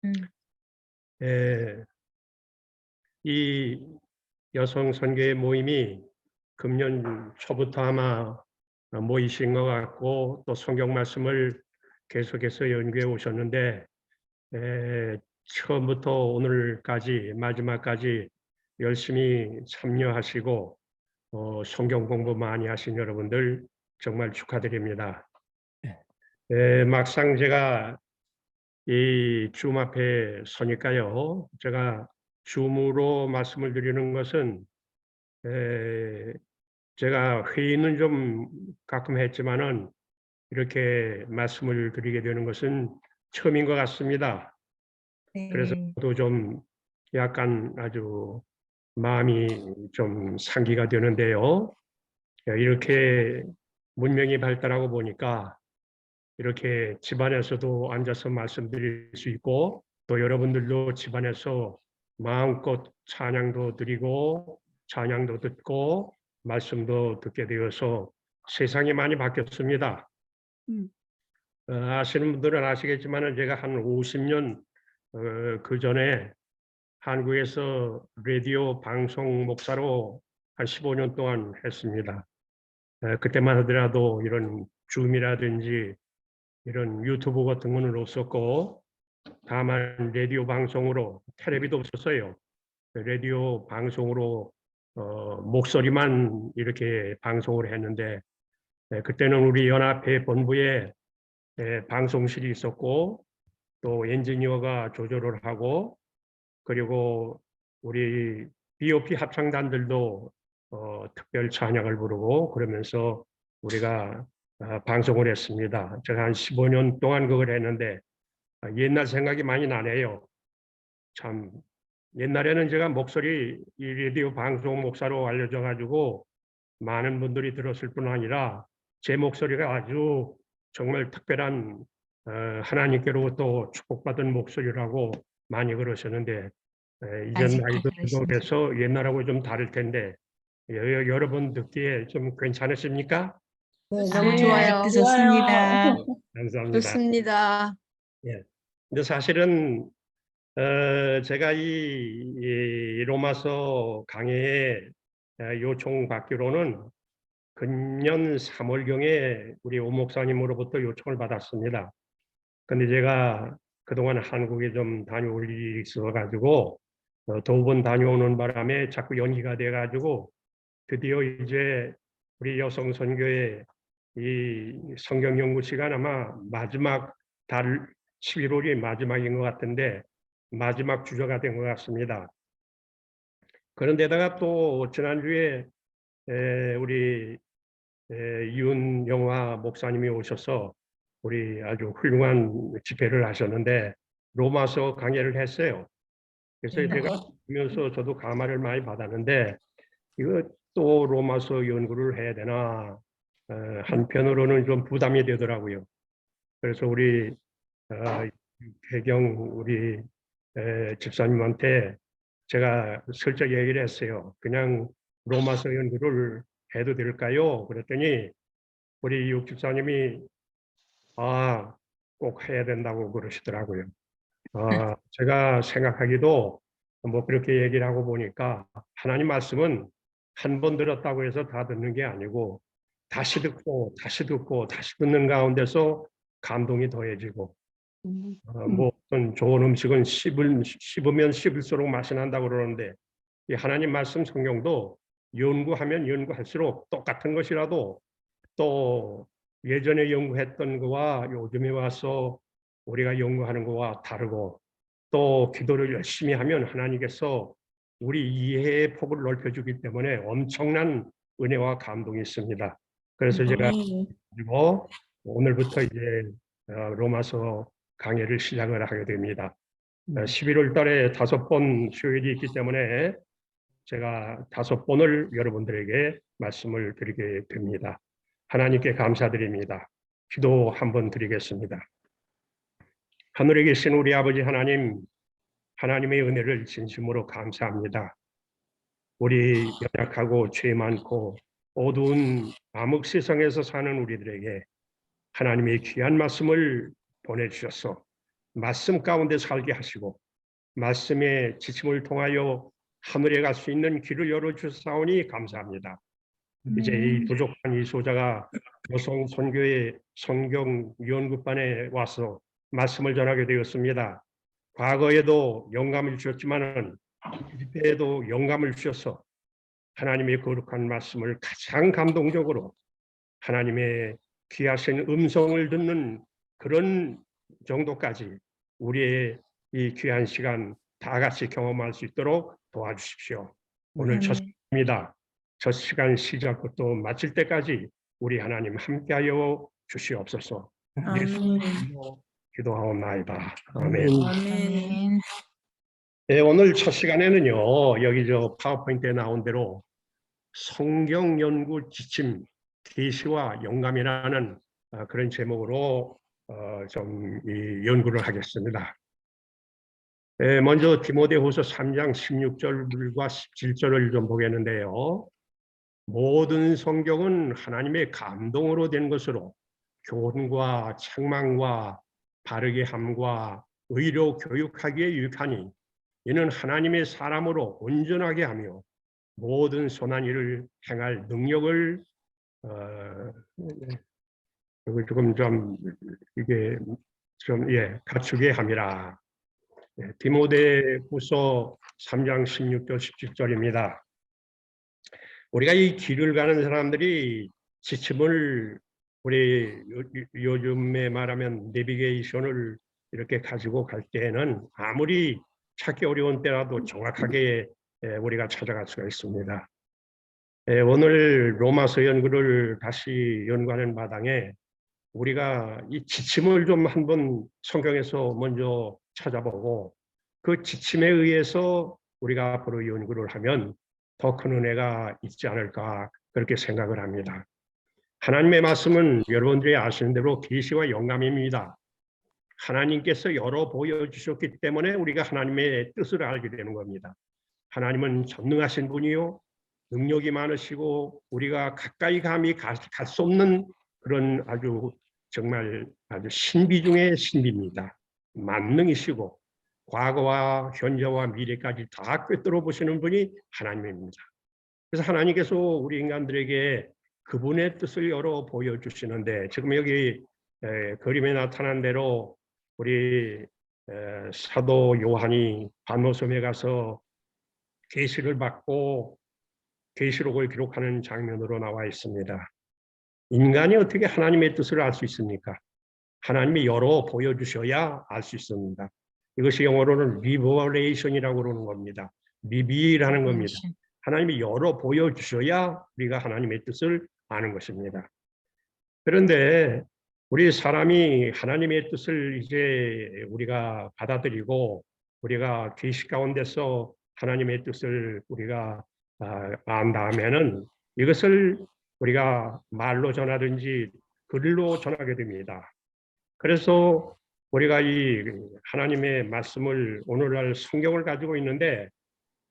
음. 에, 이 여성 선교회 모임이 금년 초부터 아마 모이신 것 같고 또 성경 말씀을 계속해서 연구해 오셨는데 처음부터 오늘까지 마지막까지 열심히 참여하시고 성경 공부 많이 하신 여러분들 정말 축하드립니다. 막상 제가 이 줌 앞에 서니까요. 제가 줌으로 말씀을 드리는 것은 제가 회의는 좀 가끔 했지만은 이렇게 말씀을 드리게 되는 것은 처음인 것 같습니다. 그래서 네. 저도 좀 약간 아주 마음이 좀 상기가 되는데요. 이렇게 문명이 발달하고 보니까 이렇게 집안에서도 앉아서 말씀드릴 수 있고 또 여러분들도 집안에서 마음껏 찬양도 드리고 찬양도 듣고 말씀도 듣게 되어서 세상이 많이 바뀌었습니다. 아시는 분들은 아시겠지만 제가 한 50년 그 전에 한국에서 라디오 방송 목사로 한 15년 동안 했습니다. 그때만 하더라도 이런 줌이라든지 이런 유튜브 같은 거는 없었고 다만 라디오 방송으로 텔레비도 없었어요. 라디오 방송으로 목소리만 이렇게 방송을 했는데 그때는 우리 연합회 본부에 방송실이 있었고 또 엔지니어가 조절을 하고 그리고 우리 BOP 합창단들도 특별 찬양을 부르고 그러면서 우리가 방송을 했습니다. 제가 한 15년 동안 그걸 했는데 옛날 생각이 많이 나네요. 참 옛날에는 제가 목소리 이 라디오 방송 목사로 알려져 가지고 많은 분들이 들었을 뿐 아니라 제 목소리가 아주 정말 특별한 하나님께로부터 축복받은 목소리라고 많이 그러셨는데 이제 아직도 나이도 그러십니다. 돼서 옛날하고 좀 다를 텐데 여러분 듣기에 좀 괜찮으십니까? 네, 너무 네, 좋아요. 아직도 좋습니다. 감사합니다. 좋습니다. 예. 근데 사실은 제가 이 로마서 강해에 요청받기로는 금년 3월경에 우리 오 목사님으로부터 요청을 받았습니다. 근데 제가 그동안 한국에 좀 다녀올 일이 있어가지고 2번 다녀오는 바람에 자꾸 연기가 돼가지고 드디어 이제 우리 여성 선교회 이 성경 연구 시간 아마 마지막 달 11월이 마지막인 것 같은데 마지막 주저가 된 것 같습니다. 그런데다가 또 지난주에 우리 이윤영화 목사님이 오셔서 우리 아주 훌륭한 집회를 하셨는데 로마서 강해를 했어요. 그래서 제가 보면서 저도 감화를 많이 받았는데 이거 또 로마서 연구를 해야 되나 한편으로는 좀 부담이 되더라고요. 그래서 우리 배경 우리 집사님한테 제가 슬쩍 얘기를 했어요. 그냥 로마서 연구를 해도 될까요? 그랬더니 우리 육 집사님이 꼭 해야 된다고 그러시더라고요. 제가 생각하기도 뭐 그렇게 얘기를 하고 보니까 하나님 말씀은 한 번 들었다고 해서 다 듣는 게 아니고 다시 듣고 다시 듣고 다시 듣는 가운데서 감동이 더해지고 뭐 어떤 좋은 음식은 씹으면 씹을수록 맛이 난다고 그러는데 이 하나님 말씀 성경도 연구하면 연구할수록 똑같은 것이라도 또 예전에 연구했던 거와 요즘에 와서 우리가 연구하는 거와 다르고 또 기도를 열심히 하면 하나님께서 우리 이해의 폭을 넓혀주기 때문에 엄청난 은혜와 감동이 있습니다. 그래서 제가 그리고 오늘부터 이제 로마서 강해를 시작을 하게 됩니다. 11월 달에 5번 수요일이 있기 때문에 제가 5번을 여러분들에게 말씀을 드리게 됩니다. 하나님께 감사드립니다. 기도 한번 드리겠습니다. 하늘에 계신 우리 아버지 하나님, 하나님의 은혜를 진심으로 감사합니다. 우리 연약하고 죄 많고 어두운 암흑 세상에서 사는 우리들에게 하나님의 귀한 말씀을 보내주셔서 말씀 가운데 살게 하시고 말씀의 지침을 통하여 하늘에 갈 수 있는 길을 열어주사오니 감사합니다. 이제 이 부족한 이 소자가 여성 선교의 성경 연구반에 와서 말씀을 전하게 되었습니다. 과거에도 영감을 주셨지만은 이때에도 영감을 주셔서 하나님의 거룩한 말씀을 가장 감동적으로 하나님의 귀하신 음성을 듣는 그런 정도까지 우리의 이 귀한 시간 다 같이 경험할 수 있도록 도와주십시오. 오늘 첫 시간입니다. 첫 시간 시작부터 마칠 때까지 우리 하나님 함께하여 주시옵소서. 예수님으로 기도하옵나이다. 아멘. 아멘. 네, 오늘 첫 시간에는요, 여기 저 파워포인트에 나온 대로 성경 연구 지침, 계시와 영감이라는 그런 제목으로 좀 이 연구를 하겠습니다. 먼저 디모데후서 3장 16절과 17절을 좀 보겠는데요. 모든 성경은 하나님의 감동으로 된 것으로 교훈과 책망과 바르게 함과 의로 교육하기에 유익하니 이는 하나님의 사람으로 온전하게 하며 모든 선한 일을 행할 능력을 조금 좀 이게 좀 갖추게 함이라. 디모데후서 3장 16절 17절입니다. 우리가 이 길을 가는 사람들이 지침을 우리 요즘에 말하면 내비게이션을 이렇게 가지고 갈 때에는 아무리 찾기 어려운 때라도 정확하게 우리가 찾아갈 수가 있습니다. 오늘 로마서 연구를 다시 연구하는 마당에 우리가 이 지침을 좀 한번 성경에서 먼저 찾아보고 그 지침에 의해서 우리가 앞으로 연구를 하면 더 큰 은혜가 있지 않을까 그렇게 생각을 합니다. 하나님의 말씀은 여러분들이 아시는 대로 계시와 영감입니다. 하나님께서 열어 보여주셨기 때문에 우리가 하나님의 뜻을 알게 되는 겁니다. 하나님은 전능하신 분이요 능력이 많으시고 우리가 가까이 감히 갈 수 없는 그런 아주 정말 아주 신비 중의 신비입니다. 만능이시고 과거와 현재와 미래까지 다 꿰뚫어 보시는 분이 하나님입니다. 그래서 하나님께서 우리 인간들에게 그분의 뜻을 열어 보여주시는데 지금 여기 그림에 나타난 대로 우리 사도 요한이 반모섬에 가서 계시를 받고 계시록을 기록하는 장면으로 나와 있습니다. 인간이 어떻게 하나님의 뜻을 알 수 있습니까? 하나님이 열어 보여주셔야 알 수 있습니다. 이것이 영어로는 리버레이션이라고 그러는 겁니다. 리비라는 겁니다. 하나님이 열어 보여주셔야 우리가 하나님의 뜻을 아는 것입니다. 그런데 우리 사람이 하나님의 뜻을 이제 우리가 받아들이고 우리가 계시 가운데서 하나님의 뜻을 우리가 안 다음에는 이것을 우리가 말로 전하든지 글로 전하게 됩니다. 그래서 우리가 이 하나님의 말씀을 오늘날 성경을 가지고 있는데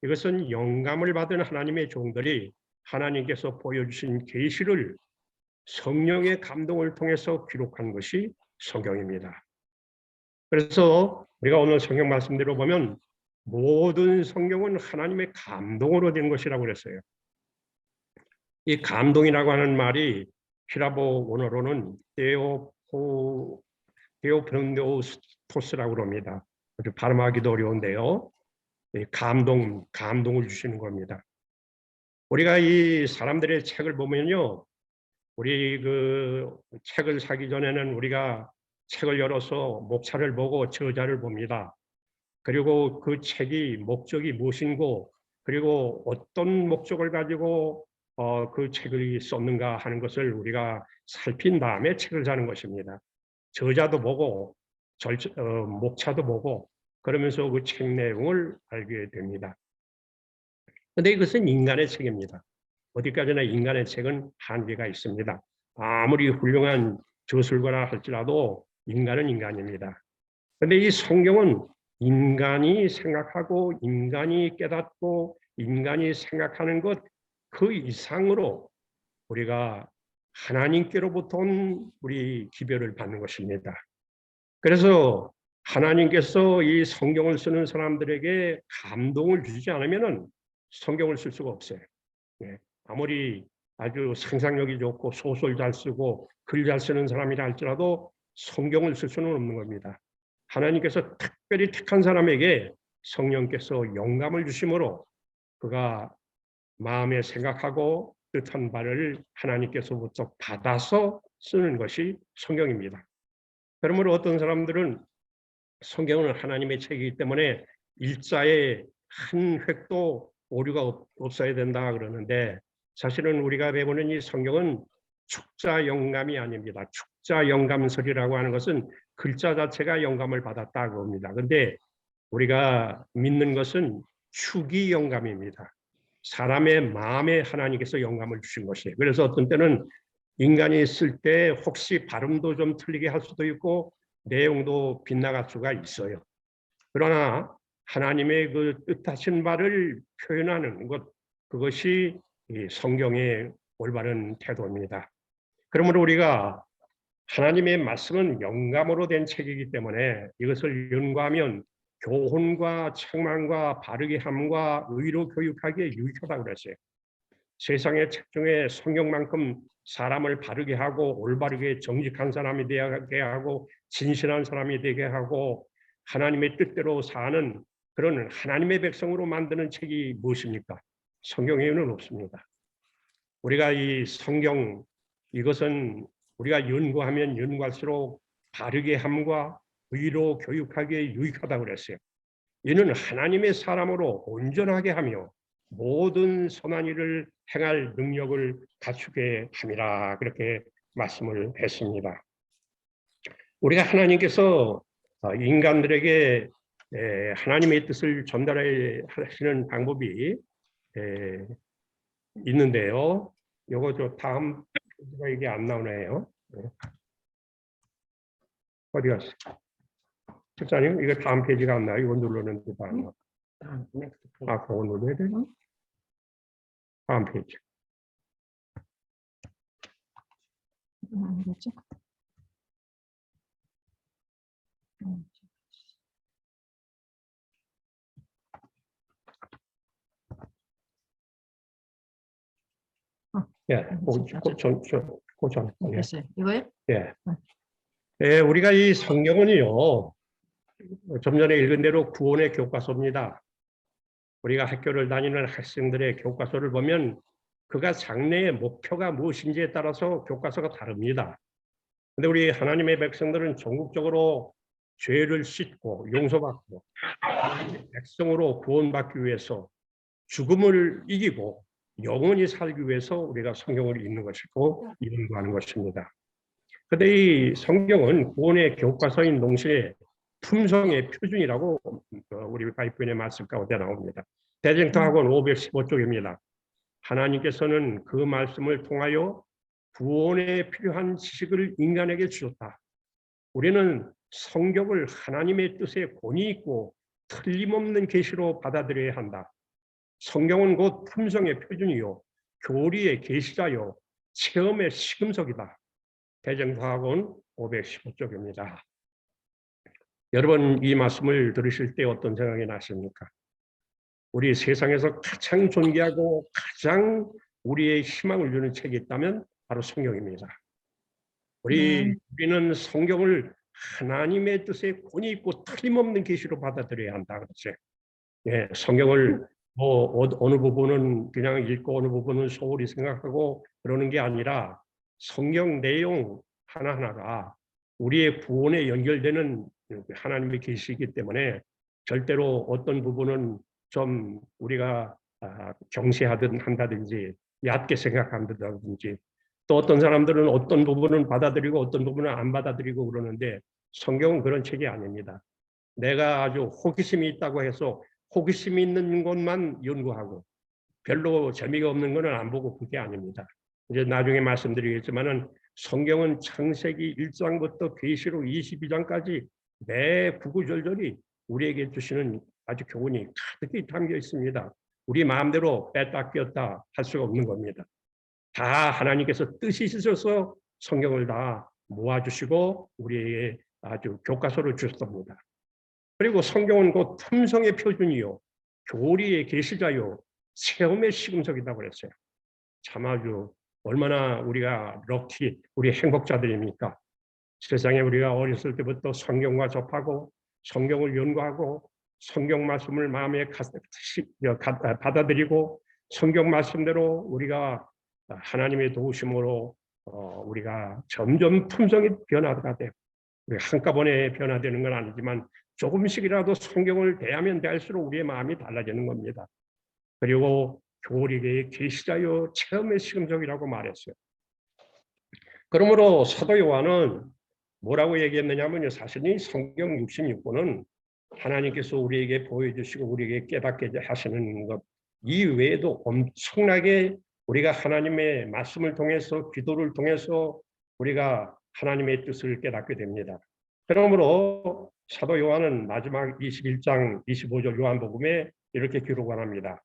이것은 영감을 받은 하나님의 종들이 하나님께서 보여주신 계시를 성령의 감동을 통해서 기록한 것이 성경입니다. 그래서 우리가 오늘 성경 말씀대로 보면 모든 성경은 하나님의 감동으로 된 것이라고 그랬어요. 이 감동이라고 하는 말이 히라보 원어로는 데오프론데오스토스라고 합니다. 아주 발음하기도 어려운데요. 감동을 주시는 겁니다. 우리가 이 사람들의 책을 보면요. 우리 그 책을 사기 전에는 우리가 책을 열어서 목차를 보고 저자를 봅니다. 그리고 그 책이 목적이 무엇인고 그리고 어떤 목적을 가지고 그 책을 썼는가 하는 것을 우리가 살핀 다음에 책을 사는 것입니다. 저자도 보고 목차도 보고 그러면서 그 책 내용을 알게 됩니다. 그런데 이것은 인간의 책입니다. 어디까지나 인간의 책은 한계가 있습니다. 아무리 훌륭한 저술가라 할지라도 인간은 인간입니다. 그런데 이 성경은 인간이 생각하고 인간이 깨닫고 인간이 생각하는 것 그 이상으로 우리가 하나님께로부터 온 우리 기별을 받는 것입니다. 그래서 하나님께서 이 성경을 쓰는 사람들에게 감동을 주지 않으면은 성경을 쓸 수가 없어요. 예. 아무리 아주 상상력이 좋고 소설 잘 쓰고 글 잘 쓰는 사람이라 할지라도 성경을 쓸 수는 없는 겁니다. 하나님께서 특별히 택한 사람에게 성령께서 영감을 주심으로 그가 마음에 생각하고 뜻한 바를 하나님께서부터 받아서 쓰는 것이 성경입니다. 그러므로 어떤 사람들은 성경은 하나님의 책이기 때문에 일자에 한 획도 오류가 없어야 된다 그러는데, 사실은 우리가 배우는 이 성경은 축자 영감이 아닙니다. 축자 영감설이라고 하는 것은 글자 자체가 영감을 받았다 그럽니다. 그런데 우리가 믿는 것은 축이 영감입니다. 사람의 마음에 하나님께서 영감을 주신 것이에요. 그래서 어떤 때는 인간이 쓸 때 혹시 발음도 좀 틀리게 할 수도 있고 내용도 빗나갈 수가 있어요. 그러나 하나님의 그 뜻하신 바를 표현하는 것, 그것이 이 성경의 올바른 태도입니다. 그러므로 우리가 하나님의 말씀은 영감으로 된 책이기 때문에 이것을 연구하면 교훈과 책망과 바르게 함과 의로 교육하기에 유익하다고 그랬어요. 세상의 책 중에 성경만큼 사람을 바르게 하고 올바르게 정직한 사람이 되게 하고 진실한 사람이 되게 하고 하나님의 뜻대로 사는 그런 하나님의 백성으로 만드는 책이 무엇입니까? 성경에는 없습니다. 우리가 이 성경, 이것은 우리가 연구하면 연구할수록 바르게 함과 의로 교육하기에 유익하다고 그랬어요. 이는 하나님의 사람으로 온전하게 하며 모든 선한 일을 행할 능력을 갖추게 함이라, 그렇게 말씀을 했습니다. 우리가 하나님께서 인간들에게 하나님의 뜻을 전달하시는 방법이 있는데요. 요거 저 다음 이게 안 나오네요. 어디 갔어? 실장님, 이거 다음 페이지가 안 나요. 이거 누르는데 안 나와. 아, 그거 눌러야 되나? 다음 페이지. 뭐지? 예, 고전. 됐어요. 이거요? 예. 예, 우리가 이 성경은요, 좀 전에 읽은 대로 구원의 교과서입니다. 우리가 학교를 다니는 학생들의 교과서를 보면 그가 장래의 목표가 무엇인지에 따라서 교과서가 다릅니다. 근데 우리 하나님의 백성들은 전국적으로 죄를 씻고 용서받고 백성으로 구원받기 위해서 죽음을 이기고 영원히 살기 위해서 우리가 성경을 읽는 것이고 연구하는 것입니다. 그런데 이 성경은 구원의 교과서인 동시에 품성의 표준이라고 우리 바이블의 말씀 가운데 나옵니다. 대쟁터학원 515쪽입니다. 하나님께서는 그 말씀을 통하여 구원에 필요한 지식을 인간에게 주셨다. 우리는 성경을 하나님의 뜻에 권위 있고 틀림없는 계시로 받아들여야 한다. 성경은 곧 품성의 표준이요, 교리의 계시자요, 체험의 시금석이다. 대쟁서학원 515쪽입니다. 여러분, 이 말씀을 들으실 때 어떤 생각이 나십니까? 우리 세상에서 가장 존귀하고 가장 우리의 희망을 주는 책이 있다면 바로 성경입니다. 우리는 성경을 하나님의 뜻에 권위 있고 틀림없는 계시로 받아들여야 한다 그랬어요. 예, 성경을 어느 부분은 그냥 읽고 어느 부분은 소홀히 생각하고 그러는 게 아니라 성경 내용 하나하나가 우리의 구원에 연결되는 하나님의 계시이기 때문에 절대로 어떤 부분은 좀 우리가 경시한다든지 얕게 생각한다든지, 또 어떤 사람들은 어떤 부분은 받아들이고 어떤 부분은 안 받아들이고 그러는데 성경은 그런 책이 아닙니다. 내가 아주 호기심이 있다고 해서 호기심이 있는 것만 연구하고 별로 재미가 없는 것은 안 보고 그게 아닙니다. 이제 나중에 말씀드리겠지만은 성경은 창세기 1장부터 계시록 22장까지 매 구구절절이 우리에게 주시는 아주 교훈이 가득히 담겨 있습니다. 우리 마음대로 뺐다 꼈다 할 수가 없는 겁니다. 다 하나님께서 뜻이 있으셔서 성경을 다 모아주시고 우리에게 아주 교과서를 주셨습니다. 그리고 성경은 그 틈성의 표준이요, 교리의 계시자요, 체험의 시금석이라고 그랬어요. 참 아주 얼마나 우리가 우리 행복자들입니까? 세상에 우리가 어렸을 때부터 성경과 접하고 성경을 연구하고 성경 말씀을 마음에 받아들이고 성경 말씀대로 우리가 하나님의 도우심으로 우리가 점점 품성이 변화가 돼요. 한꺼번에 변화되는 건 아니지만 조금씩이라도 성경을 대하면 대할수록 우리의 마음이 달라지는 겁니다. 그리고 교리의 계시자요 체험의 시금석이라고 말했어요. 그러므로 사도 요한은 뭐라고 얘기했느냐면요, 사실 이 성경 66권은 하나님께서 우리에게 보여주시고 우리에게 깨닫게 하시는 것 이외에도 엄청나게 우리가 하나님의 말씀을 통해서 기도를 통해서 우리가 하나님의 뜻을 깨닫게 됩니다. 그러므로 사도 요한은 마지막 21장 25절 요한복음에 이렇게 기록을 합니다.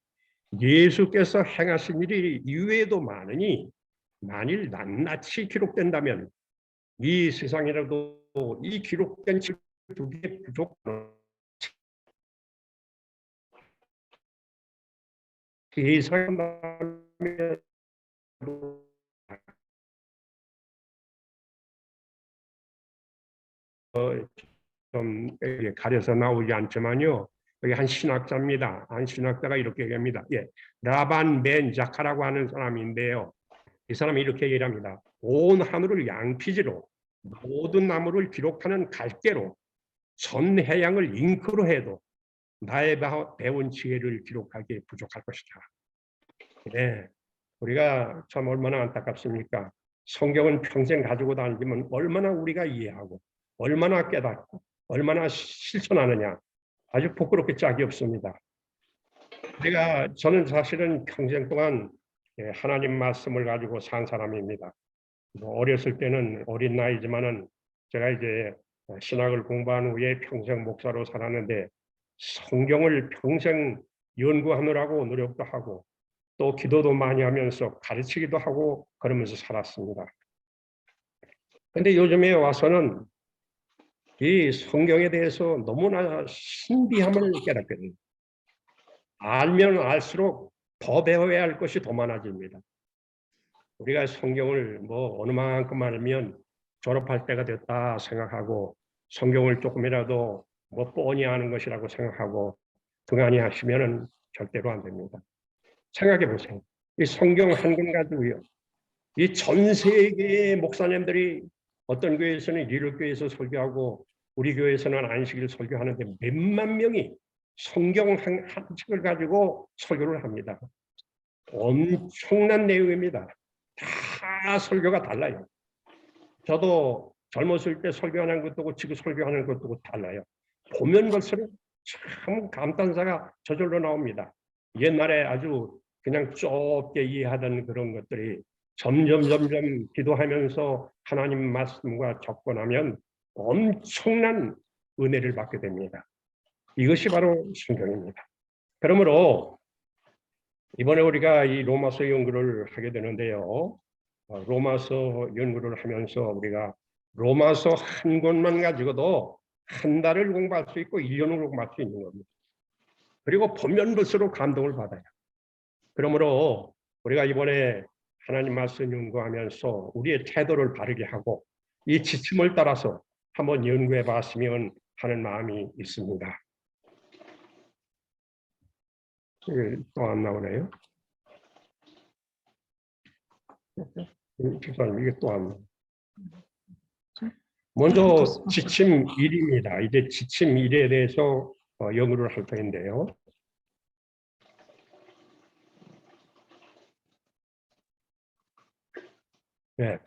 예수께서 행하신 일이 이외에도 많으니 만일 낱낱이 기록된다면 이 세상이라도 이 기록된 책 두 개 부족한 세상에 좀 가려서 나오지 않지만요. 여기 한 신학자입니다. 한 신학자가 이렇게 얘기합니다. 예, 라반 벤 자카라고 하는 사람인데요. 이 사람이 이렇게 얘기합니다. 온 하늘을 양피지로 모든 나무를 기록하는 갈대로 전 해양을 잉크로 해도 나의 배운 지혜를 기록하기에 부족할 것이다. 네, 우리가 참 얼마나 안타깝습니까? 성경은 평생 가지고 다니지만 얼마나 우리가 이해하고 얼마나 깨닫고 얼마나 실천하느냐, 아주 부끄럽게 짝이 없습니다. 저는 사실은 평생 동안 하나님 말씀을 가지고 산 사람입니다. 어렸을 때는 어린 나이지만은 제가 이제 신학을 공부한 후에 평생 목사로 살았는데 성경을 평생 연구하느라고 노력도 하고 또 기도도 많이 하면서 가르치기도 하고 그러면서 살았습니다. 근데 요즘에 와서는 이 성경에 대해서 너무나 신비함을 깨닫게 됩니다. 알면 알수록 더 배워야 할 것이 더 많아집니다. 우리가 성경을 어느 만큼 알면 졸업할 때가 됐다 생각하고 성경을 조금이라도 뻔히 아는 것이라고 생각하고 등한히 하시면은 절대로 안 됩니다. 생각해 보세요. 이 성경 한 권 가지고요, 이 전 세계의 목사님들이 어떤 교회에서는 리얼교회에서 설교하고 우리 교회에서는 안식일 설교하는데 몇만 명이 성경 한 책을 가지고 설교를 합니다. 엄청난 내용입니다. 다 설교가 달라요. 저도 젊었을 때 설교하는 것도 지금 설교하는 것도 달라요. 보면 볼수록 참 감탄사가 저절로 나옵니다. 옛날에 아주 그냥 좁게 이해하던 그런 것들이 점점 기도하면서 하나님 말씀과 접근하면 엄청난 은혜를 받게 됩니다. 이것이 바로 성경입니다. 그러므로 이번에 우리가 이 로마서 연구를 하게 되는데요. 로마서 연구를 하면서 우리가 로마서 한 권만 가지고도 한 달을 공부할 수 있고 1년을 공부할 수 있는 겁니다. 그리고 보면 볼수록 감동을 받아요. 그러므로 우리가 이번에 하나님 말씀 연구하면서 우리의 태도를 바르게 하고 이 지침을 따라서 한번 연구해 봤으면 하는 마음이 있습니다. 또 안 나오네요. 이게 또 안 나와요. 먼저 지침 1입니다. 이제 지침 1에 대해서 연구를 할 터인데요. 네.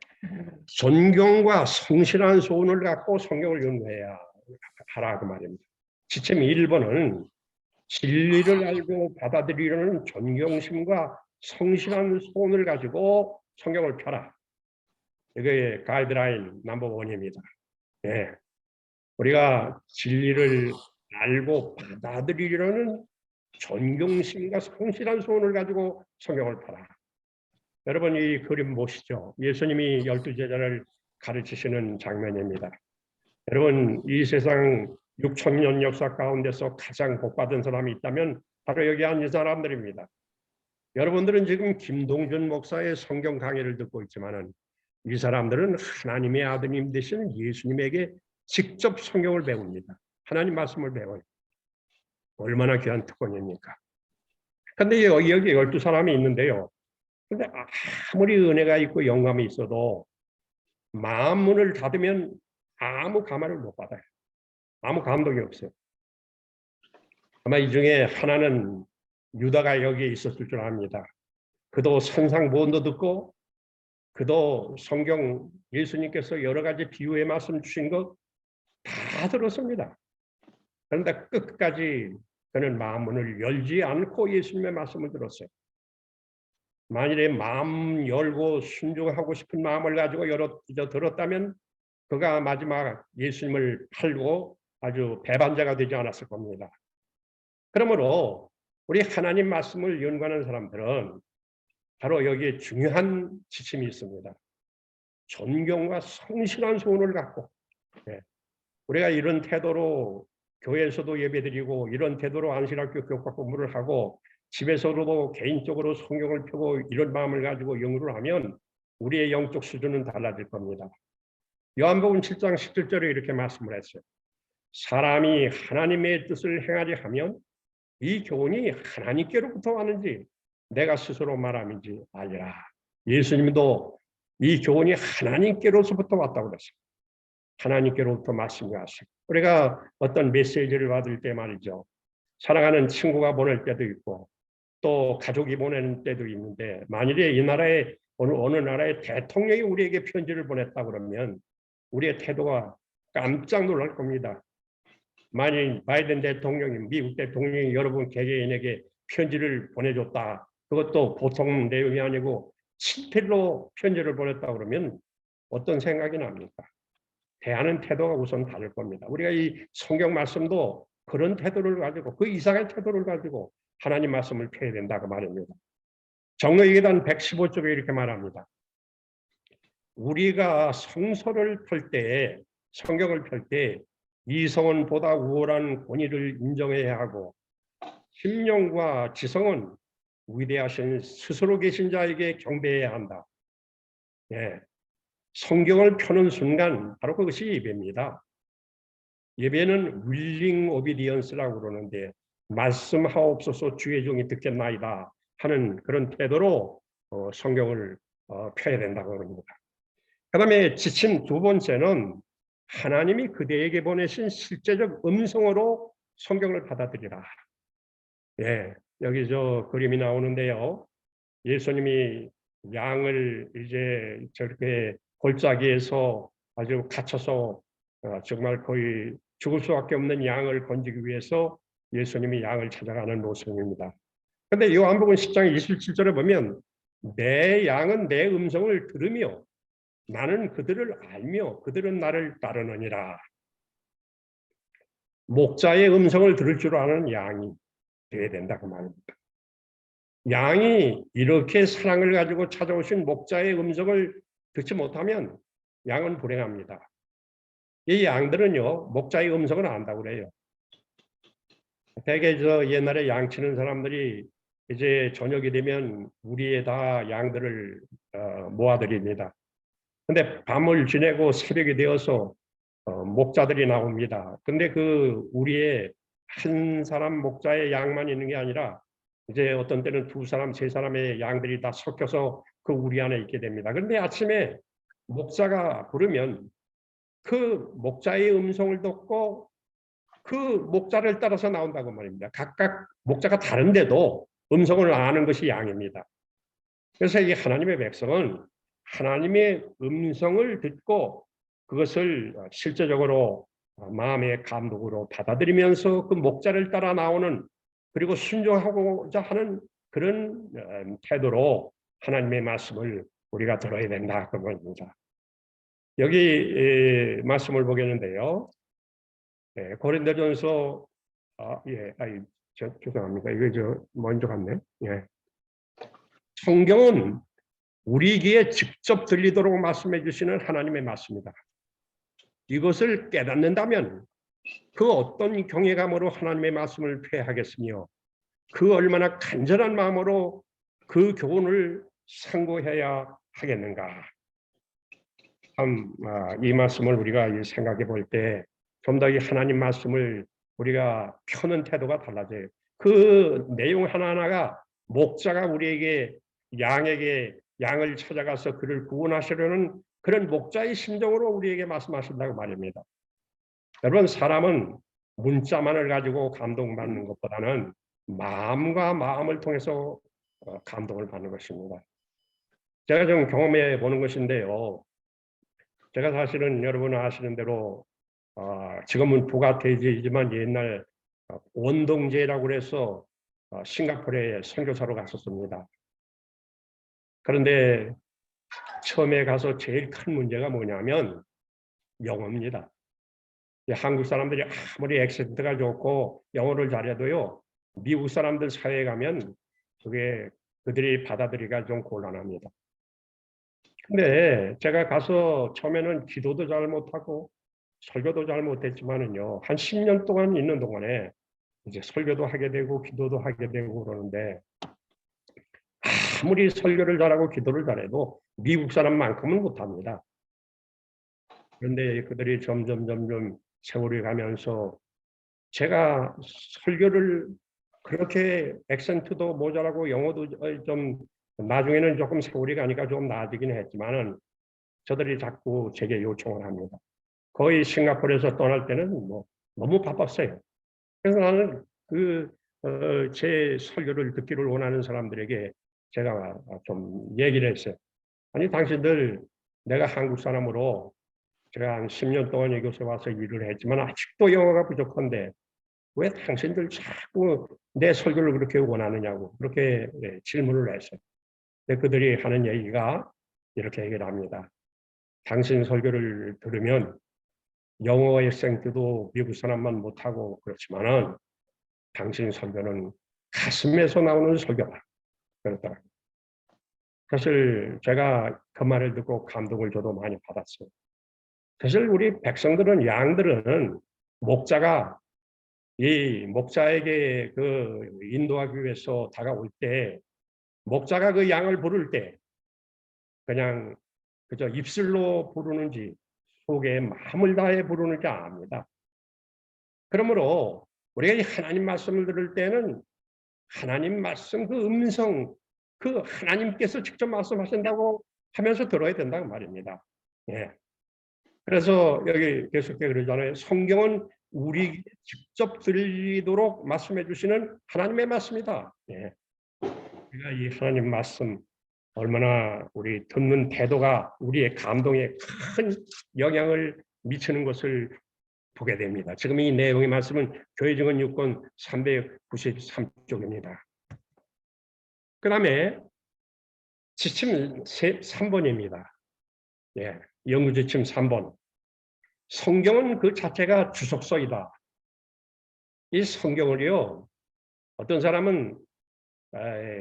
존경과 성실한 소원을 갖고 성경을 연구해야 하라 그 말입니다. 지침 1번은 진리를 알고 받아들이려는 존경심과 성실한 소원을 가지고 성경을 펴라. 이게 가이드라인 넘버 1입니다. 네. 우리가 진리를 알고 받아들이려는 존경심과 성실한 소원을 가지고 성경을 펴라. 여러분 이 그림 보시죠. 예수님이 12제자를 가르치시는 장면입니다. 여러분 이 세상 6,000년 역사 가운데서 가장 복받은 사람이 있다면 바로 여기 앉은 사람들입니다. 여러분들은 지금 김동준 목사의 성경 강의를 듣고 있지만은 이 사람들은 하나님의 아드님 되신 예수님에게 직접 성경을 배웁니다. 하나님 말씀을 배워요. 얼마나 귀한 특권입니까? 근데 여기 12사람이 있는데요. 근데 아무리 은혜가 있고 영감이 있어도 마음 문을 닫으면 아무 감화를 못 받아요. 아무 감동이 없어요. 아마 이 중에 하나는 유다가 여기에 있었을 줄 압니다. 그도 선상보언도 듣고 그도 성경 예수님께서 여러 가지 비유의 말씀 주신 것 다 들었습니다. 그런데 끝까지 그는 마음 문을 열지 않고 예수님의 말씀을 들었어요. 만일에 마음 열고 순종하고 싶은 마음을 가지고 들었다면 그가 마지막 예수님을 팔고 아주 배반자가 되지 않았을 겁니다. 그러므로 우리 하나님 말씀을 연구하는 사람들은 바로 여기에 중요한 지침이 있습니다. 존경과 성실한 소원을 갖고 우리가 이런 태도로 교회에서도 예배드리고 이런 태도로 안식학교 교과 공부를 하고 집에서도 개인적으로 성경을 펴고 이런 마음을 가지고 영유를 하면 우리의 영적 수준은 달라질 겁니다. 요한복음 7장 17절에 이렇게 말씀을 했어요. 사람이 하나님의 뜻을 행하려 하면 이 교훈이 하나님께로부터 왔는지 내가 스스로 말함인지 알리라. 예수님도 이 교훈이 하나님께로부터 왔다고 그랬어요. 하나님께로부터 말씀이 왔어요. 우리가 어떤 메시지를 받을 때 말이죠. 사랑하는 친구가 보낼 때도 있고 또 가족이 보내는 때도 있는데 만일에 이 나라의 어느 나라의 대통령이 우리에게 편지를 보냈다 그러면 우리의 태도가 깜짝 놀랄 겁니다. 만일 바이든 대통령이 미국 대통령이 여러분 개개인에게 편지를 보내줬다. 그것도 보통 내용이 아니고 친필로 편지를 보냈다 그러면 어떤 생각이 납니까? 대하는 태도가 우선 다를 겁니다. 우리가 이 성경 말씀도 그런 태도를 가지고 그 이상의 태도를 가지고 하나님 말씀을 펴야 된다고 말입니다. 정로기계단 115쪽에 이렇게 말합니다. 우리가 성서를 펼 때 성경을 펼 때 이성은 보다 우월한 권위를 인정해야 하고 심령과 지성은 위대하신 스스로 계신 자에게 경배해야 한다. 예. 성경을 펴는 순간 바로 그것이 예배입니다. 예배는 willing obedience라고 그러는데 말씀하옵소서 주의 종이 듣겠나이다 하는 그런 태도로 성경을 펴야 된다고 그럽니다. 그 다음에 지침 두 번째는 하나님이 그대에게 보내신 실제적 음성으로 성경을 받아들이라. 예, 여기 저 그림이 나오는데요. 예수님이 양을 이제 저렇게 골짜기에서 아주 갇혀서 정말 거의 죽을 수밖에 없는 양을 건지기 위해서 예수님이 양을 찾아가는 모습입니다. 그런데 요한복음 10장 27절에 보면 내 양은 내 음성을 들으며 나는 그들을 알며 그들은 나를 따르느니라. 목자의 음성을 들을 줄 아는 양이 되어야 된다고 말입니다. 양이 이렇게 사랑을 가지고 찾아오신 목자의 음성을 듣지 못하면 양은 불행합니다. 이 양들은요, 목자의 음성을 안다고 그래요. 대개 저 옛날에 양 치는 사람들이 이제 저녁이 되면 우리에다 양들을 모아드립니다. 근데 밤을 지내고 새벽이 되어서 목자들이 나옵니다. 근데 그 우리의 한 사람 목자의 양만 있는 게 아니라 이제 어떤 때는 두 사람, 세 사람의 양들이 다 섞여서 그 우리 안에 있게 됩니다. 그런데 아침에 목자가 부르면 그 목자의 음성을 듣고 그 목자를 따라서 나온다고 말입니다. 각각 목자가 다른데도 음성을 아는 것이 양입니다. 그래서 이 하나님의 백성은 하나님의 음성을 듣고 그것을 실제적으로 마음의 감독으로 받아들이면서 그 목자를 따라 나오는 그리고 순종하고자 하는 그런 태도로 하나님의 말씀을 우리가 들어야 된다 그 말입니다. 여기 말씀을 보겠는데요. 고린도전서 죄송합니다. 이거 저 먼저 갔네. 예. 성경은 우리 귀에 직접 들리도록 말씀해 주시는 하나님의 말씀이다. 이것을 깨닫는다면 그 어떤 경외감으로 하나님의 말씀을 폐하겠으며 그 얼마나 간절한 마음으로 그 교훈을 상고해야 하겠는가. 참, 이 말씀을 우리가 생각해 볼 때 좀 더 이 하나님 말씀을 우리가 펴는 태도가 달라져요. 그 내용 하나하나가 목자가 우리에게 양을 찾아가서 그를 구원하시려는 그런 목자의 심정으로 우리에게 말씀하신다고 말입니다. 여러분, 사람은 문자만을 가지고 감동받는 것보다는 마음과 마음을 통해서 감동을 받는 것입니다. 제가 좀 경험해 보는 것인데요. 제가 사실은 여러분 아시는 대로 지금은 부가대지이지만 옛날 원동제라고 해서 싱가포르에 선교사로 갔었습니다. 그런데 처음에 가서 제일 큰 문제가 뭐냐면 영어입니다. 한국 사람들이 아무리 액센트가 좋고 영어를 잘해도요, 미국 사람들 사회에 가면 그게 그들이 받아들이기가 좀 곤란합니다. 근데 제가 가서 처음에는 기도도 잘 못하고 설교도 잘 못했지만은요, 한 10년 동안 있는 동안에 이제 설교도 하게 되고 기도도 하게 되고 그러는데, 아무리 설교를 잘하고 기도를 잘해도 미국 사람만큼은 못합니다. 그런데 그들이 점점 세월이 가면서 제가 설교를 그렇게 액센트도 모자라고 영어도 좀 나중에는 조금 세월이 가니까 좀 나아지긴 했지만은 저들이 자꾸 제게 요청을 합니다. 거의 싱가포르에서 떠날 때는 뭐 너무 바빴어요. 그래서 나는 제 설교를 듣기를 원하는 사람들에게 제가 좀 얘기를 했어요. 아니, 당신들, 내가 한국 사람으로 제가 한 10년 동안 이곳에 와서 일을 했지만 아직도 영어가 부족한데 왜 당신들 자꾸 내 설교를 그렇게 원하느냐고 그렇게 질문을 했어요. 근데 그들이 하는 얘기가 이렇게 얘기를 합니다. 당신 설교를 들으면 영어 액센트도 미국 사람만 못하고 그렇지만은 당신 설교는 가슴에서 나오는 설교다. 그렇더라고요. 사실 제가 그 말을 듣고 감동을 저도 많이 받았어요. 사실 우리 백성들은, 양들은 목자가 이 목자에게 인도하기 위해서 다가올 때, 목자가 그 양을 부를 때 그냥 그저 입술로 부르는지 속에 마음을 다해 부르는지 압니다. 그러므로 우리가 이 하나님 말씀을 들을 때는 하나님 말씀 음성, 하나님께서 직접 말씀하신다고 하면서 들어야 된다고 말입니다. 예. 그래서 여기 계속해 그러잖아요. 성경은 우리 직접 들리도록 말씀해 주시는 하나님의 말씀이다. 예. 우리가 이 하나님 말씀 얼마나 우리 듣는 태도가 우리의 감동에 큰 영향을 미치는 것을 보게 됩니다. 지금 이 내용의 말씀은 교회 증언 6권 393쪽입니다. 그 다음에 지침 3번입니다. 예, 연구 지침 3번. 성경은 그 자체가 주석서이다. 이 성경을요, 어떤 사람은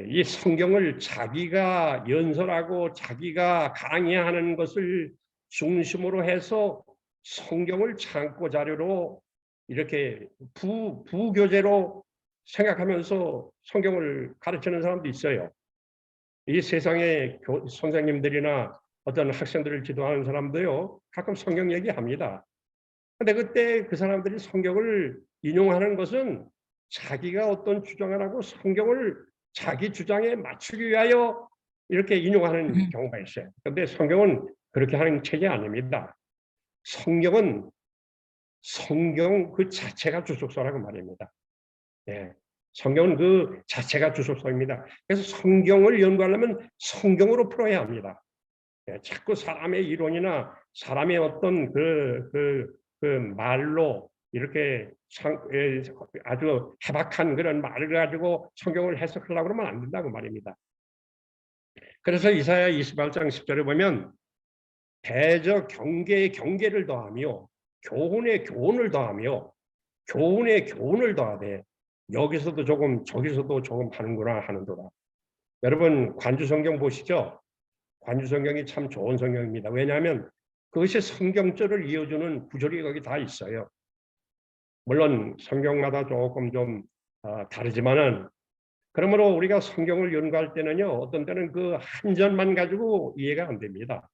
이 성경을 자기가 연설하고 자기가 강의하는 것을 중심으로 해서 성경을 참고 자료로 이렇게 부교재로 생각하면서 성경을 가르치는 사람도 있어요. 이 세상의 선생님들이나 어떤 학생들을 지도하는 사람도요, 가끔 성경 얘기합니다. 근데 그때 그 사람들이 성경을 인용하는 것은 자기가 어떤 주장을 하고 성경을 자기 주장에 맞추기 위하여 이렇게 인용하는 경우가 있어요. 그런데 성경은 그렇게 하는 책이 아닙니다. 성경은 성경 그 자체가 주석서라고 말입니다. 예. 성경은 그 자체가 주석서입니다. 그래서 성경을 연구하려면 성경으로 풀어야 합니다. 예. 자꾸 사람의 이론이나 사람의 어떤 말로 이렇게 아주 해박한 그런 말을 가지고 성경을 해석하려고 그러면 안 된다고 말입니다. 그래서 이사야 28장 10절에 보면 대저 경계에 경계를 더하며 교훈에 교훈을 더하며 교훈에 교훈을 더하되 여기서도 조금 저기서도 조금 하는구나 하는도다. 여러분 관주 성경 보시죠. 관주 성경이 참 좋은 성경입니다. 왜냐하면 그것이 성경절을 이어주는 구절이 거기 다 있어요. 물론 성경마다 조금 좀 다르지만은, 그러므로 우리가 성경을 연구할 때는요, 어떤 때는 그 한 절만 가지고 이해가 안 됩니다.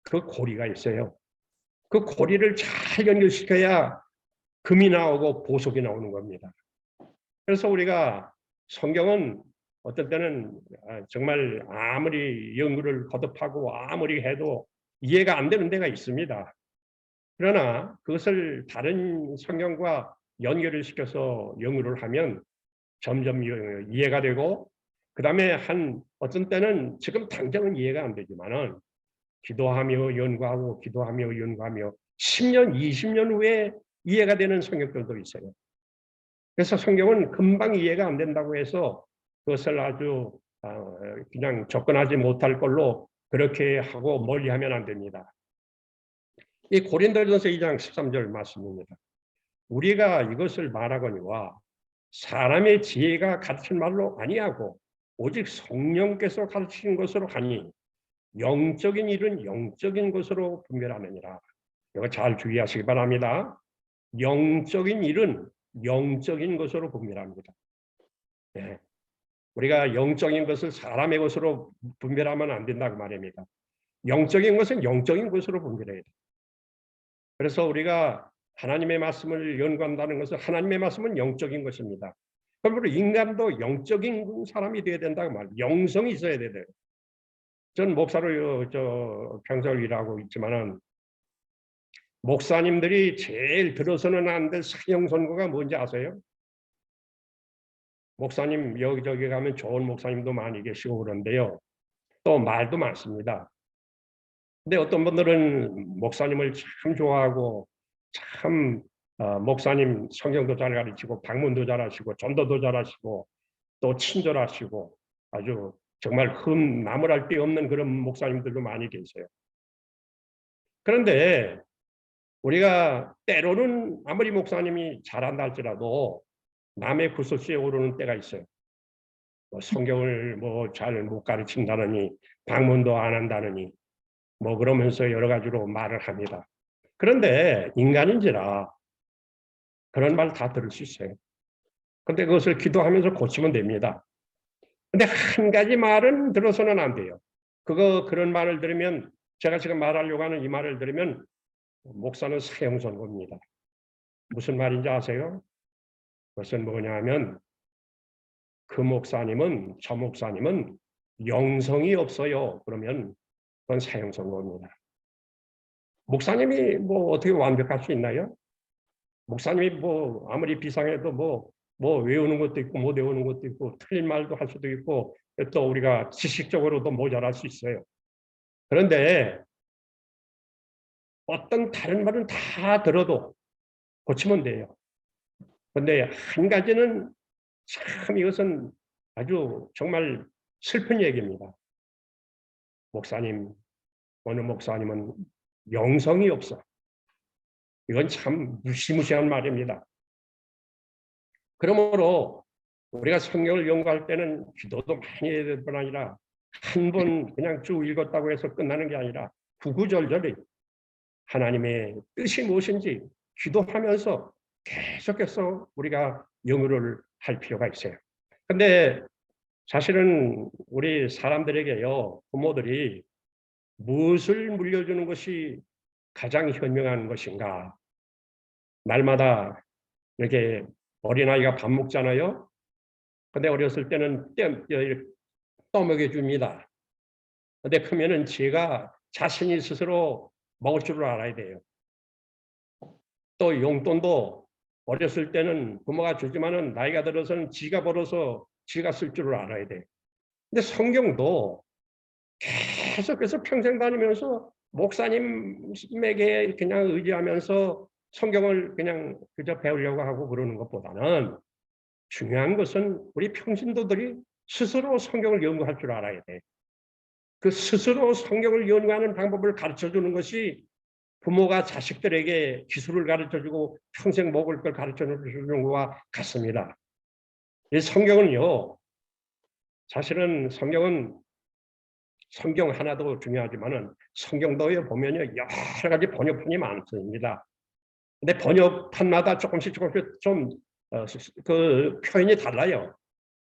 그 고리가 있어요. 그 고리를 잘 연결시켜야 금이 나오고 보석이 나오는 겁니다. 그래서 우리가 성경은 어떤 때는 정말 아무리 연구를 거듭하고 아무리 해도 이해가 안 되는 데가 있습니다. 그러나 그것을 다른 성경과 연결을 시켜서 연구를 하면 점점 이해가 되고, 그 다음에 어떤 때는 지금 당장은 이해가 안 되지만은 기도하며 연구하고 기도하며 연구하며 10년, 20년 후에 이해가 되는 성경들도 있어요. 그래서 성경은 금방 이해가 안 된다고 해서 그것을 아주 그냥 접근하지 못할 걸로 그렇게 하고 멀리하면 안 됩니다. 이 고린도전서 2장 13절 말씀입니다. 우리가 이것을 말하거니와 사람의 지혜가 가르친 말로 아니하고 오직 성령께서 가르치신 것으로 하니 영적인 일은 영적인 것으로 분별하느니라. 이거 잘 주의하시기 바랍니다. 영적인 일은 영적인 것으로 분별합니다. 네. 우리가 영적인 것을 사람의 것으로 분별하면 안 된다고 말입니다. 영적인 것은 영적인 것으로 분별해야 돼요. 그래서 우리가 하나님의 말씀을 연구한다는 것은 하나님의 말씀은 영적인 것입니다. 그러므로 인간도 영적인 사람이 되어야 된다고 말이에요. 영성이 있어야 돼요. 전 목사로 평생을 일하고 있지만은 목사님들이 제일 들어서는 안 될 사형 선고가 뭔지 아세요? 목사님 여기저기 가면 좋은 목사님도 많이 계시고 그런데요. 또 말도 많습니다. 근데 어떤 분들은 목사님을 참 좋아하고 참 목사님 성경도 잘 가르치고 방문도 잘하시고 전도도 잘하시고 또 친절하시고 아주 정말 나무랄 데 없는 그런 목사님들도 많이 계세요. 그런데 우리가 때로는 아무리 목사님이 잘한다 할지라도 남의 구설수에 오르는 때가 있어요. 성경을 잘 못 가르친다느니 방문도 안 한다느니 그러면서 여러 가지로 말을 합니다. 그런데 인간인지라 그런 말 다 들을 수 있어요. 그런데 그것을 기도하면서 고치면 됩니다. 근데 한 가지 말은 들어서는 안 돼요. 그런 말을 들으면, 제가 지금 말하려고 하는 이 말을 들으면 목사는 사형 선고입니다. 무슨 말인지 아세요? 그것은 뭐냐 하면 저 목사님은 영성이 없어요. 그러면 그건 사형 선고입니다. 목사님이 어떻게 완벽할 수 있나요? 목사님이 아무리 비상해도 외우는 것도 있고 못 외우는 것도 있고 틀린 말도 할 수도 있고 또 우리가 지식적으로도 모자랄 수 있어요. 그런데 어떤 다른 말은 다 들어도 고치면 돼요. 그런데 한 가지는 참 이것은 아주 정말 슬픈 얘기입니다. 어느 목사님은 영성이 없어. 이건 참 무시무시한 말입니다. 그러므로 우리가 성경을 연구할 때는 기도도 많이 해야 될 뿐 아니라 한 번 그냥 쭉 읽었다고 해서 끝나는 게 아니라 구구절절히 하나님의 뜻이 무엇인지 기도하면서 계속해서 우리가 연구를 할 필요가 있어요. 근데 사실은 우리 사람들에게요, 부모들이 무엇을 물려주는 것이 가장 현명한 것인가? 날마다 이렇게 어린아이가 밥 먹잖아요. 근데 어렸을 때는 떠먹여 줍니다. 근데 크면은 지가 자신이 스스로 먹을 줄 알아야 돼요. 또 용돈도 어렸을 때는 부모가 주지만은 나이가 들어서는 지가 벌어서 지가 쓸 줄을 알아야 돼. 근데 성경도 계속해서 평생 다니면서 목사님에게 그냥 의지하면서 성경을 그냥 그저 배우려고 하고 그러는 것보다는 중요한 것은 우리 평신도들이 스스로 성경을 연구할 줄 알아야 돼. 그 스스로 성경을 연구하는 방법을 가르쳐주는 것이 부모가 자식들에게 기술을 가르쳐주고 평생 먹을 걸 가르쳐주는 것과 같습니다. 이 성경은요, 사실은 성경 하나도 중요하지만은 성경도에 보면요 여러 가지 번역본이 많습니다. 근데 번역판마다 조금씩 좀 그 표현이 달라요.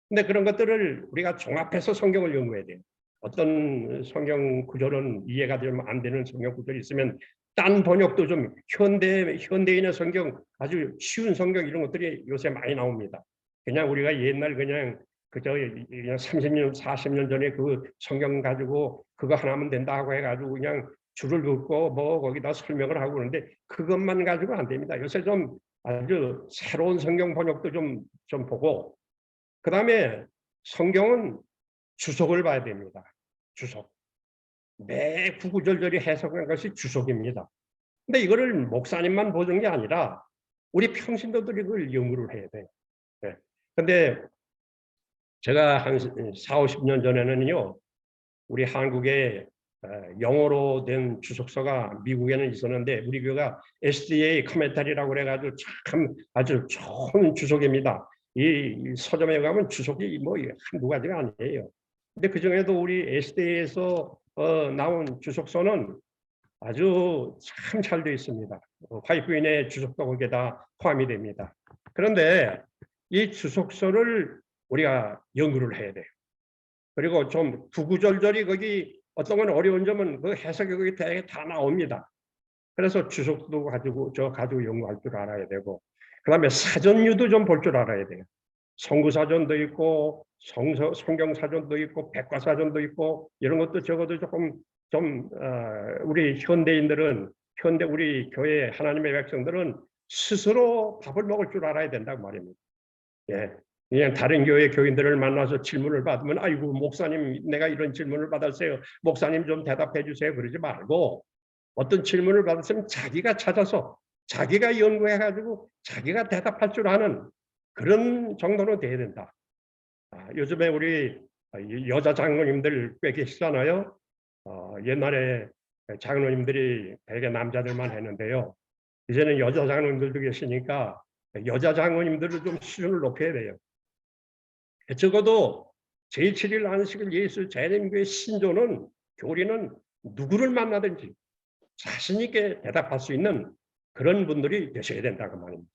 근데 그런 것들을 우리가 종합해서 성경을 연구해야 돼요. 어떤 성경 구절은 이해가 되면 안 되는 성경 구절이 있으면 딴 번역도 좀 현대인의 성경 아주 쉬운 성경 이런 것들이 요새 많이 나옵니다. 그냥 우리가 옛날 그냥 그저 그냥 30년 40년 전에 그 성경 가지고 그거 하나면 된다 하고 해가지고 그냥 줄을 긋고 뭐 거기다 설명을 하고 그러는데 그것만 가지고 안 됩니다. 요새 좀 아주 새로운 성경 번역도 좀 보고 그다음에 성경은 주석을 봐야 됩니다. 주석. 매 구구절절히 해석한 것이 주석입니다. 근데 이거를 목사님만 보는 게 아니라 우리 평신도들이 그걸 연구를 해야 돼요. 네. 근데 제가 한 4, 50년 전에는요. 우리 한국에 영어로 된 주석서가 미국에는 있었는데 우리 교회가 SDA 커멘터리라고 그래가지고 참 아주 좋은 주석입니다. 이 서점에 가면 주석이 뭐 한두 가지가 아니에요. 근데 그 중에도 우리 SDA에서 나온 주석서는 아주 참 잘 되어 있습니다. 화이트인의 주석도 거기에다 포함이 됩니다. 그런데 이 주석서를 우리가 연구를 해야 돼요. 그리고 좀 구구절절히 거기 어떤 건 어려운 점은 그 해석이 거기 대개 다 나옵니다. 그래서 주석도 가지고 연구할 줄 알아야 되고, 그다음에 사전류도 좀 볼 줄 알아야 돼요. 성구사전도 있고, 성경사전도 있고, 백과사전도 있고, 이런 것도 적어도 조금 우리 현대인들은 우리 교회 하나님의 백성들은 스스로 밥을 먹을 줄 알아야 된다고 말입니다. 예. 그냥 다른 교회 교인들을 만나서 질문을 받으면 아이고 목사님 내가 이런 질문을 받았어요. 목사님 좀 대답해 주세요. 그러지 말고 어떤 질문을 받았으면 자기가 찾아서 자기가 연구해가지고 자기가 대답할 줄 아는 그런 정도는 돼야 된다. 요즘에 우리 여자 장로님들 꽤 계시잖아요. 옛날에 장로님들이 대개 남자들만 했는데요. 이제는 여자 장로님들도 계시니까 여자 장로님들을 좀 수준을 높여야 돼요. 적어도 제7일 안식일 예수 재림교회 신조는 교리는 누구를 만나든지 자신 있게 대답할 수 있는 그런 분들이 되셔야 된다고 말입니다.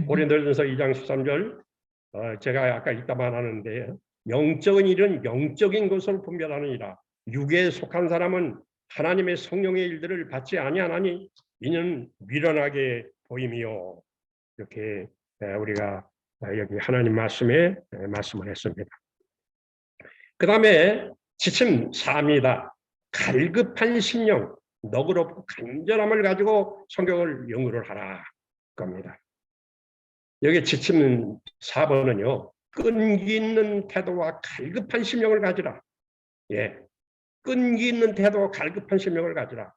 고린도전서 2장 13절 제가 아까 이따 말하는데 영적인 일은 영적인 것으로 분별하느니라. 육에 속한 사람은 하나님의 성령의 일들을 받지 아니하나니 이는 미련하게 보임이요. 이렇게 우리가 여기 하나님 말씀에 말씀을 했습니다. 그 다음에 지침 4입니다. 갈급한 심령, 너그럽고 간절함을 가지고 성경을 연구를 하라 겁니다. 여기 지침 4번은요. 끈기 있는 태도와 갈급한 심령을 가지라. 예, 끈기 있는 태도와 갈급한 심령을 가지라.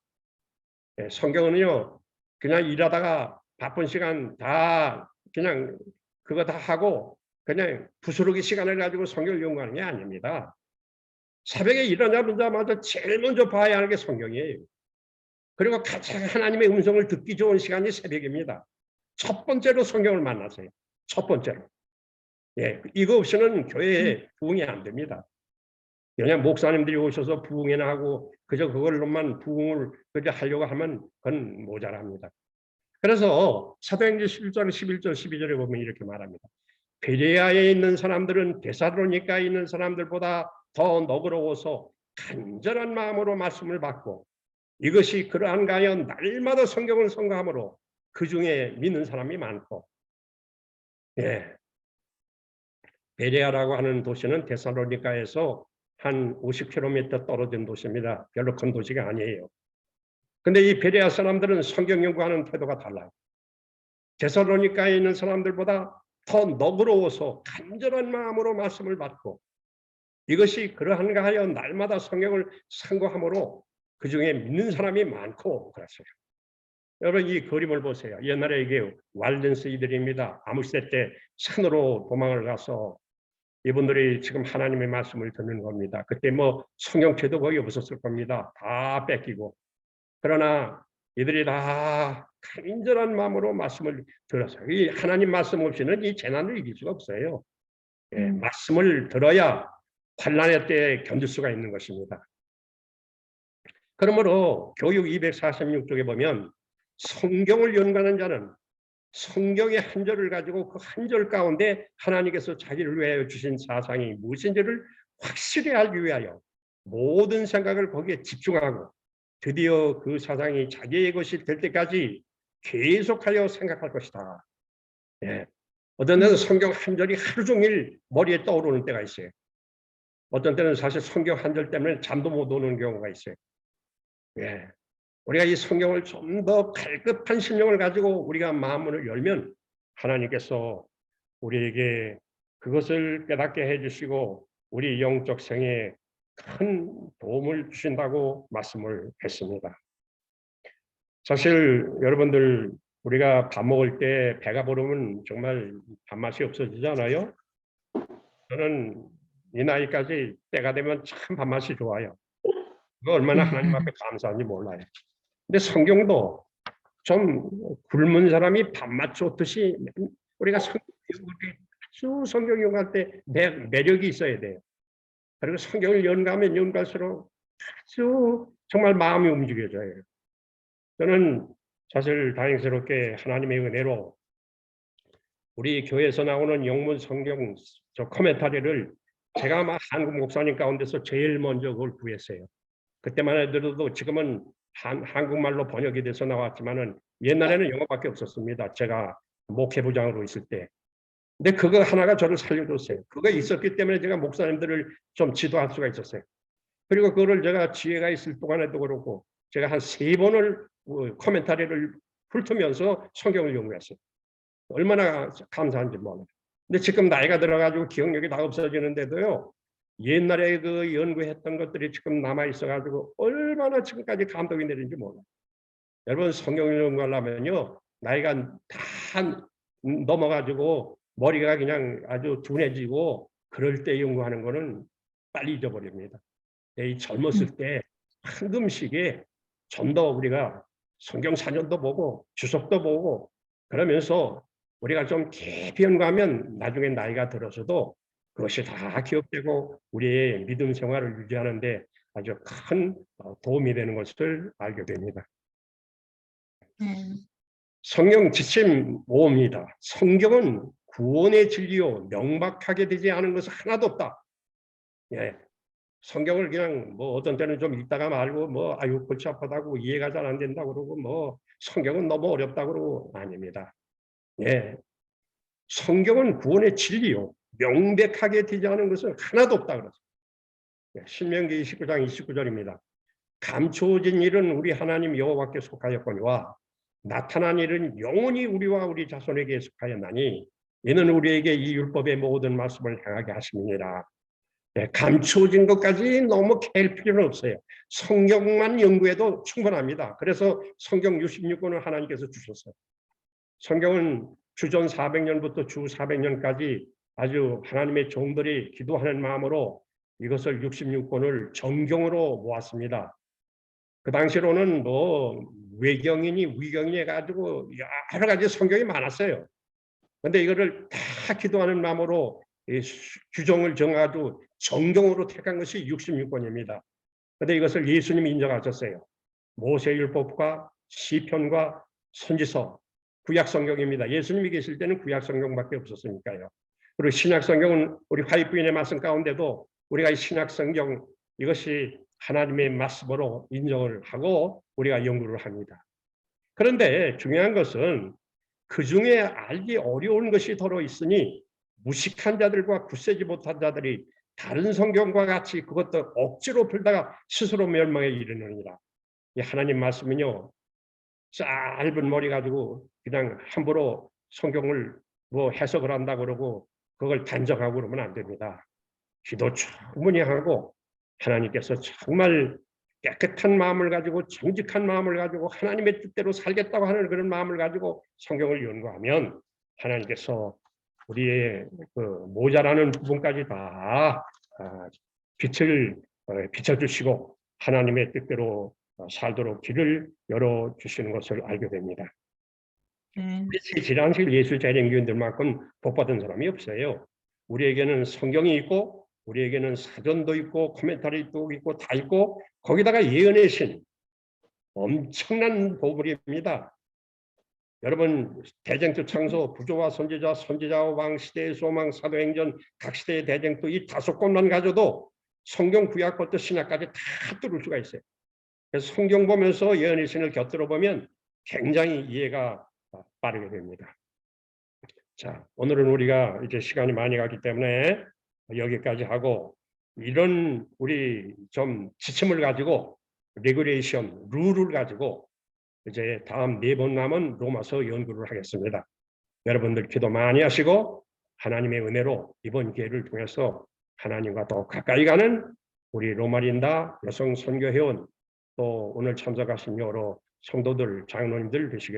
예, 성경은요. 그냥 일하다가 바쁜 시간 다 그냥 그거 다 하고 그냥 부스러기 시간을 가지고 성경을 연구하는 게 아닙니다. 새벽에 일어나자마자 제일 먼저 봐야 하는 게 성경이에요. 그리고 가장 하나님의 음성을 듣기 좋은 시간이 새벽입니다. 첫 번째로 성경을 만나세요. 첫 번째로. 예, 이거 없이는 교회에 부흥이 안 됩니다. 그냥 목사님들이 오셔서 부흥이나 하고 그저 그걸로만 부흥을 그저 하려고 하면 그건 모자랍니다. 그래서 사도행전 11절, 11절, 12절에 보면 이렇게 말합니다. 베레아에 있는 사람들은 데살로니가에 있는 사람들보다 더 너그러워서 간절한 마음으로 말씀을 받고 이것이 그러한가 하여 날마다 성경을 선고하므로 그 중에 믿는 사람이 많고 예. 베레아라고 하는 도시는 데살로니가에서 한 50km 떨어진 도시입니다. 별로 큰 도시가 아니에요. 근데 이 베레아 사람들은 성경 연구하는 태도가 달라요. 데살로니가에 있는 사람들보다 더 너그러워서 간절한 마음으로 말씀을 받고 이것이 그러한가 하여 날마다 성경을 상고함으로 그 중에 믿는 사람이 많고 그랬어요. 여러분 이 그림을 보세요. 옛날에 이게 왈든스 이들입니다. 아무시대 때 산으로 도망을 가서 이분들이 지금 하나님의 말씀을 듣는 겁니다. 그때 뭐 성경책도 거의 없었을 겁니다. 다 뺏기고. 그러나 이들이 다 간절한 마음으로 말씀을 들었어요. 이 하나님 말씀 없이는 이 재난을 이길 수가 없어요. 예, 말씀을 들어야 환난의 때에 견딜 수가 있는 것입니다. 그러므로 교육 246쪽에 보면 성경을 연구하는 자는 성경의 한 절을 가지고 그 한 절 가운데 하나님께서 자기를 위하여 주신 사상이 무엇인지를 확실히 알기 위하여 모든 생각을 거기에 집중하고 드디어 그 사상이 자기의 것이 될 때까지 계속하여 생각할 것이다. 예. 어떤 때는 성경 한 절이 하루 종일 머리에 떠오르는 때가 있어요. 어떤 때는 사실 성경 한 절 때문에 잠도 못 오는 경우가 있어요. 예. 우리가 이 성경을 좀 더 갈급한 심령을 가지고 우리가 마음문을 열면 하나님께서 우리에게 그것을 깨닫게 해주시고 우리 영적 생애에 큰 도움을 주신다고 말씀을 했습니다. 사실 여러분들 우리가 밥 먹을 때 배가 부르면 정말 밥맛이 없어지잖아요. 저는 이 나이까지 때가 되면 참 밥맛이 좋아요. 그거 얼마나 하나님 앞에 감사한지 몰라요. 근데 성경도 좀 굶은 사람이 밥맛 좋듯이 우리가 아주 성경 연구할 때 매력이 있어야 돼요. 그리고 성경을 연구하면 연구할수록 아주 정말 마음이 움직여져요. 저는 사실 다행스럽게 하나님의 은혜로 우리 교회에서 나오는 영문 성경 저 코멘터리를 제가 아마 한국 목사님 가운데서 제일 먼저 그걸 구했어요. 그때만 해도 지금은 한국말로 번역이 돼서 나왔지만은 옛날에는 영어밖에 없었습니다. 제가 목회부장으로 있을 때. 근데 그거 하나가 저를 살려줬어요. 그거 있었기 때문에 제가 목사님들을 좀 지도할 수가 있었어요. 그리고 그거를 제가 지혜가 있을 동안에도 그렇고 제가 한 3번을 코멘터리를 훑으면서 성경을 연구했어요. 얼마나 감사한지 몰라요. 근데 지금 나이가 들어가지고 기억력이 다 없어지는데도요. 옛날에 그 연구했던 것들이 지금 남아 있어가지고 얼마나 지금까지 감동이 내리는지 몰라요. 여러분 성경을 연구하려면요. 나이가 다 넘어가지고 머리가 그냥 아주 둔해지고 그럴 때 연구하는 거는 빨리 잊어버립니다. 이 젊었을 때 황금시기에 좀 더 우리가 성경 사전도 보고 주석도 보고 그러면서 우리가 좀 깊이 연구하면 나중에 나이가 들어서도 그것이 다 기억되고 우리의 믿음 생활을 유지하는 데 아주 큰 도움이 되는 것을 알게 됩니다. 성경 지침 5입니다. 성경은 구원의 진리요 명확하게 되지 않은 것은 하나도 없다. 예. 성경을 그냥 뭐 어떤 때는 좀 읽다가 말고 뭐 아유 골치 아프다고 이해가 잘 안 된다고 그러고 뭐 성경은 너무 어렵다고 그러고 아닙니다. 예. 성경은 구원의 진리요. 명백하게 되지 않은 것은 하나도 없다 그러죠. 예. 신명기 29장 29절입니다. 감추어진 일은 우리 하나님 여호와께 속하였거니와 나타난 일은 영원히 우리와 우리 자손에게 속하였나니 이는 우리에게 이 율법의 모든 말씀을 행하게 하심이니라. 네, 감추어진 것까지 너무 캘 필요는 없어요. 성경만 연구해도 충분합니다. 그래서 성경 66권을 하나님께서 주셨어요. 성경은 주전 400년부터 주 400년까지 아주 하나님의 종들이 기도하는 마음으로 이것을 66권을 정경으로 모았습니다. 그 당시로는 뭐 외경이니 위경이니 해가지고 여러 가지 성경이 많았어요. 그런데 이거를 다 기도하는 마음으로 규정을 정하고 정경으로 택한 것이 66권입니다. 그런데 이것을 예수님이 인정하셨어요. 모세율법과 시편과 선지서, 구약성경입니다. 예수님이 계실 때는 구약성경밖에 없었으니까요. 그리고 신약성경은 우리 화이트인의 말씀 가운데도 우리가 이 신약성경 이것이 하나님의 말씀으로 인정을 하고 우리가 연구를 합니다. 그런데 중요한 것은 그 중에 알기 어려운 것이 더러 있으니 무식한 자들과 굳세지 못한 자들이 다른 성경과 같이 그것도 억지로 풀다가 스스로 멸망에 이르느니라. 이 하나님 말씀은요. 짧은 머리 가지고 그냥 함부로 성경을 뭐 해석을 한다 그러고 그걸 단정하고 그러면 안 됩니다. 기도 충분히 하고 하나님께서 정말 깨끗한 마음을 가지고 정직한 마음을 가지고 하나님의 뜻대로 살겠다고 하는 그런 마음을 가지고 성경을 연구하면 하나님께서 우리의 그 모자라는 부분까지 다 빛을 비춰주시고 하나님의 뜻대로 살도록 길을 열어주시는 것을 알게 됩니다. 지랑식 예수 재림교인들만큼 복받은 사람이 없어요. 우리에게는 성경이 있고 우리에게는 사전도 있고 코멘터리도 있고 다 있고 거기다가 예언의 신 엄청난 보물입니다. 여러분 대쟁투 창소, 부조와 선지자, 선지자와 왕, 시대의 소망, 사도행전, 각 시대의 대쟁투 이 5권만 가져도 성경 구약부터 신약까지 다 뚫을 수가 있어요. 그래서 성경 보면서 예언의 신을 곁들여 보면 굉장히 이해가 빠르게 됩니다. 자, 오늘은 우리가 이제 시간이 많이 가기 때문에 여기까지 하고 이런 우리 좀 지침을 가지고 레귤레이션, 룰을 가지고 이제 다음 4번 남은 로마서 연구를 하겠습니다. 여러분들 기도 많이 하시고 하나님의 은혜로 이번 기회를 통해서 하나님과 더 가까이 가는 우리 로마린다 여성 선교회원 또 오늘 참석하신 여러 성도들, 장로님들 되시길